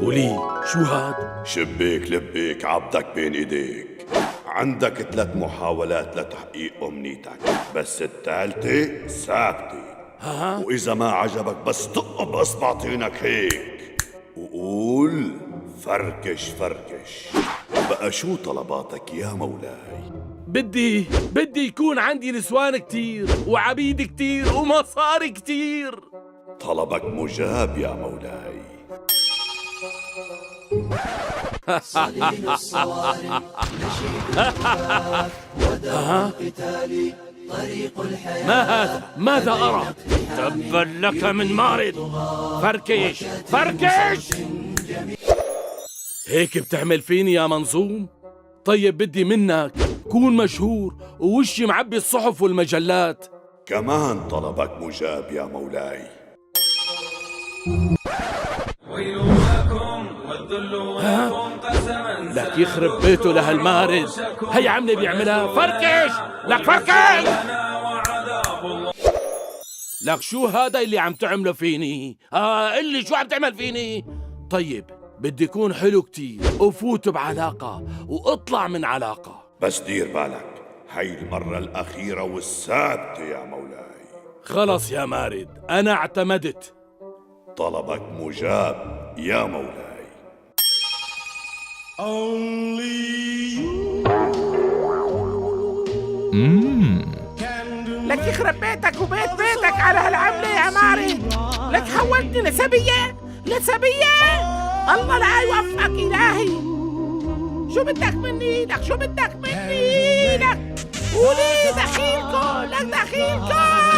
قولي شو هاد؟ شبيك لبيك عبدك بين ايديك. عندك 3 محاولات لتحقيق امنيتك، بس الثالثة ثابتة. وإذا ما عجبك بس طق بإصبعتينك هيك وقول فركش فركش. بقى شو طلباتك يا مولاي؟ بدي يكون عندي نسوان كتير وعبيد كتير ومصاري كتير. طلبك مجاب يا مولاي. ما هذا؟ ماذا أرى؟ تبا لك من مارد. فركش فركش. هيك بتعمل فيني يا منظوم؟ طيب بدي منك كون مشهور ووشي معبي الصحف والمجلات. كمان طلبك مجاب يا مولاي. لك يخرب بيته لهالمارد. هي عملة بيعملها. فركش لك فركش. لك شو هذا اللي عم تعمله فيني؟ اللي شو عم تعمل فيني؟ طيب بدي يكون حلو كتير وفوت بعلاقة واطلع من علاقة. بس دير بالك، هاي المرة الأخيرة والثابتة يا مولاي. خلص يا مارد، أنا اعتمدت. طلبك مجاب يا مولاي. لك يخرب بيتك وبيت بيتك على هالعملة يا مارد. لك حولتني لسبية. الله لا يوفقك إلهي. شو بدك مني؟ لك شو بدك مني؟ لك قولي دخيلكم.